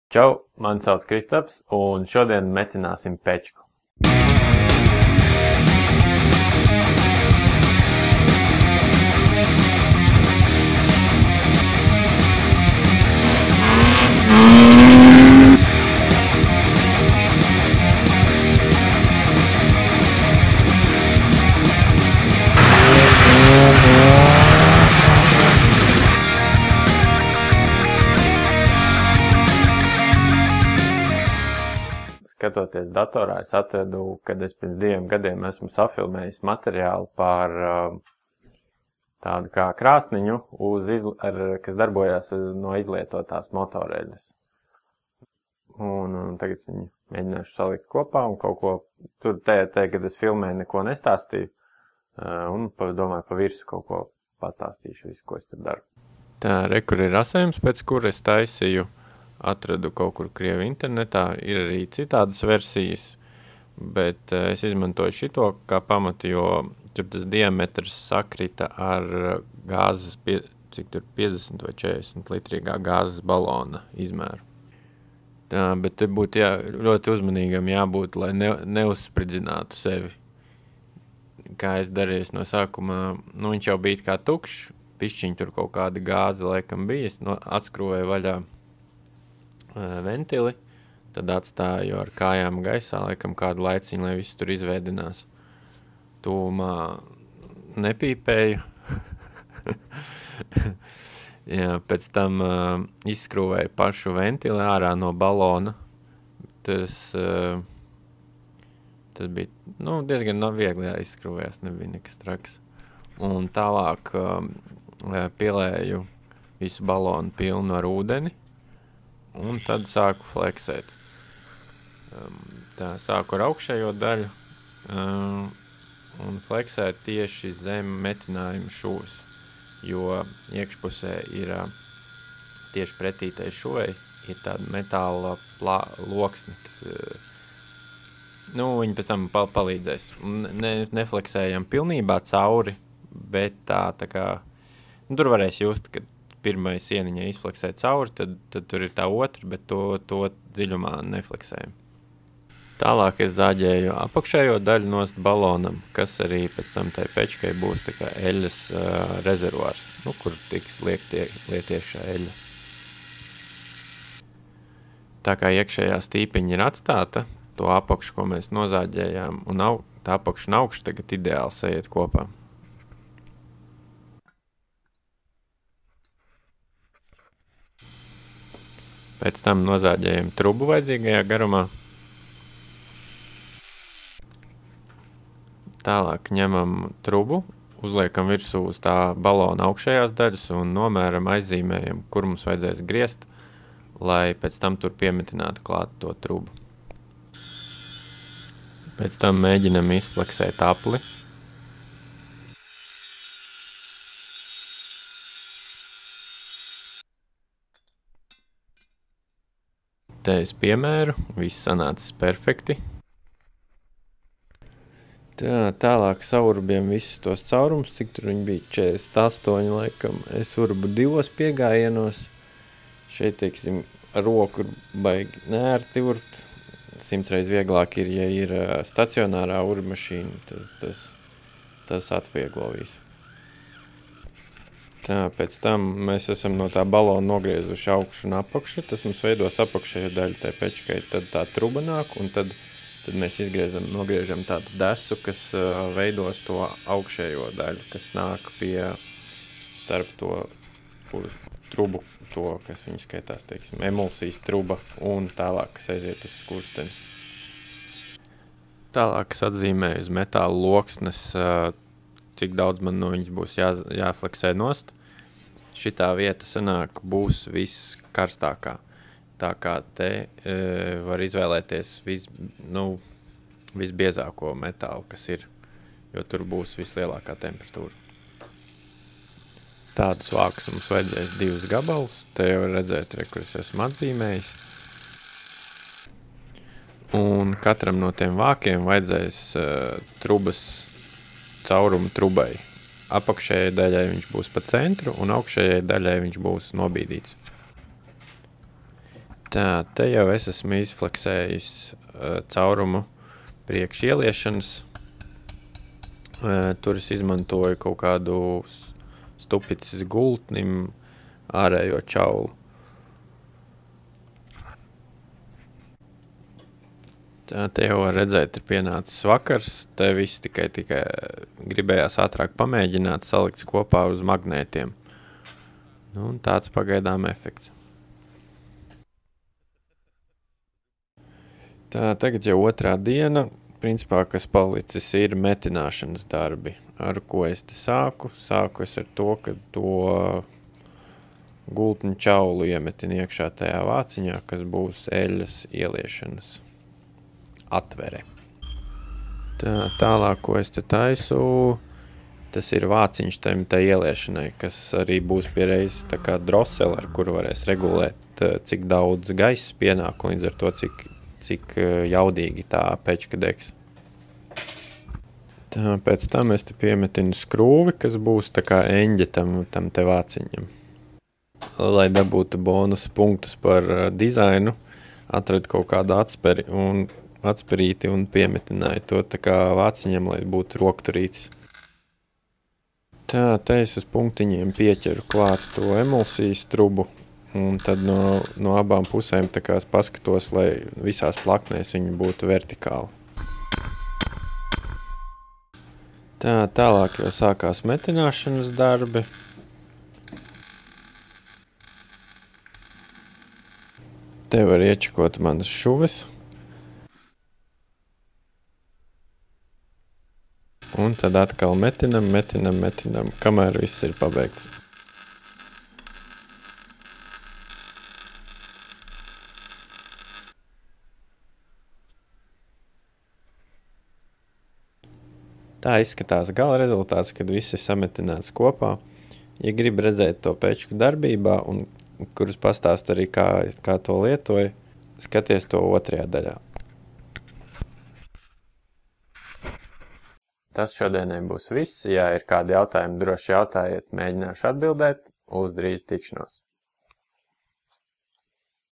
Čau, mani sauc Kristaps, un šodien metināsim pečku. Skatoties datorā, es atradu, kad es pirms 2 gadiem esmu safilmējis materiālu par tādu kā krāsniņu, kas darbojās no izlietotās motoreļas. Un tagad viņu mēģināšu salikt kopā un kaut ko, tur kad es filmēju, neko nestāstīju, un domāju, pa virsu kaut ko pastāstīšu visu, ko es tur daru. Tā, kur ir rasējums, pēc kur es taisīju. Atradu kaut kur Krievu internetā, ir arī citādas versijas, bet es izmantoju šito kā pamatu, jo tur tas diametrs sakrita ar gāzes, cik tur 50 vai 40 litrīgā gāzes balona izmēru. Tā, bet te būtu ļoti uzmanīgam jābūt, lai neuzspridzinātu sevi. Kā es darīju no sākumā, viņš jau bija kā tukšs, pišķiņ tur kaut kāda gāze laikam bija, es atskrūvēju vaļā ventili, tad atstāju ar kājām gaisā, laikam kādu laiciņu, lai viss tur izvēdinās. Tūmā nepīpēju. Jā, pēc tam izskrūvēju pašu ventili ārā no balona. Tas bija diezgan viegli izskrūvējās, nebija nekas traks. Un tālāk pielēju visu balonu pilnu ar ūdeni. Un tad sāku fleksēt. Tā, sāku ar augšējo daļu un fleksēt tieši zem metinājuma šūs, jo iekšpusē ir tieši pretītai šuvei ir tāda metāla loksne, kas, viņi pēc tam palīdzēs. Nefleksējam pilnībā cauri, bet tā kā, tur varēs just, ka pirmai sieniņai izfleksē cauri, tad tur ir tā otra, bet to dziļumā nefleksējam. Tālāk es zāģēju apakšējo daļu nost balonam, kas arī pēc tam tai pečkai būs tā kā eļas rezervuārs, kur tiks liet iekšā eļa. Tā kā iekšējā stīpiņa ir atstāta, to apakšu, ko mēs nozāģējām, un tā apakšu un augšu tagad ideāli sajiet kopā. Pēc tam nozāģējam trubu vajadzīgajā garumā. Tālāk ņemam trubu, uzliekam virsū uz tā balona augšējās daļas un nomēram aizīmējam, kur mums vajadzēs griezt, lai pēc tam tur piemetinātu klāt to trubu. Pēc tam mēģinam izfleksēt apli. Te es piemēru, viss sanācis perfekti. Tālāk saurubjam visus tos caurumus, cik tur viņi bija 48 laikam. Es urbu 2 piegājienos. Šeit, teiksim, roku baigi nērti urbt. 100 reiz vieglāk ir, ja ir stacionārā urbmašīna, tas atvieglo visu. Tā, pēc tam mēs esam no tā balona nogriezuši augšu un apakšu, tas mums veidos apakšējo daļu tai pečkai, tad tā truba nāk, un tad mēs nogriežam tādu desu, kas veidos to augšējo daļu, kas nāk starp to trubu, kas viņi skaitās, teiksim, emulsijas truba un tālāk, kas aiziet uz skursteni. Tālāk es atzīmēju uz metāla loksnes, cik daudz man no viņas būs jāfleksē nost. Šitā vieta sanāk būs viss karstākā. Tā kā te var izvēlēties visbiezāko metālu, kas ir, jo tur būs vislielākā temperatūra. Tādus vākus mums vajadzēs 2 gabalus. Te jau redzēt, kur es esmu atzīmējis. Un katram no tiem vākiem vajadzēs trubas caurumu trubai. Apakšējai daļai viņš būs pa centru un augšējai daļai viņš būs nobīdīts. Tā, te jau es esmu izfleksējis caurumu priekš ieliešanas. Tur es izmantoju kaut kādu stupicis gultnim ārējo čaulu. Tā, te jau var redzēt, ir pienācis vakars, te viss tikai gribējās ātrāk pamēģināt salikt kopā uz magnētiem. Nu, un tāds pagaidām efekts. Tā, tagad jau otrā diena, principā, kas palicis ir metināšanas darbi. Ar ko es te sāku? Sāku es ar to, ka to gultņu čaulu iemetinu iekšā tajā vāciņā, kas būs eļas ieliešanas atvere. Tālāk, ko es te taisu, tas ir vāciņš tai ieliešanai, kas arī būs pie reizes tā kā drosele, ar kuru varēs regulēt, cik daudz gaiss pienāk, un līdz ar to, cik jaudīgi tā pečka degs. Tā, pēc tam es te piemetinu skrūvi, kas būs tā kā eņģe tam te vāciņam. Lai dabūtu bonus punktus par dizainu, atradu kaut kādu atspērīti un piemetināju to tā kā vāciņam, lai būtu rokturītis. Tā, te es uz punktiņiem pieķeru klāt to emulsijas trubu, un tad no abām pusēm tā kā paskatos, lai visās plaknēs viņi būtu vertikāli. Tā, tālāk jau sākās metināšanas darbi. Te var iečakot manas šuves. Un tad atkal metinam, kamēr viss ir pabeigts. Tā izskatās gala rezultāts, kad viss ir sametināts kopā. Ja grib redzēt to pečku darbībā, un kurus pastāst arī, kā to lietoju, skaties to otrajā daļā. Tas šodienai būs viss. Ja ir kādi jautājumi, droši jautājiet, mēģināšu atbildēt. Uz drīz tikšanos!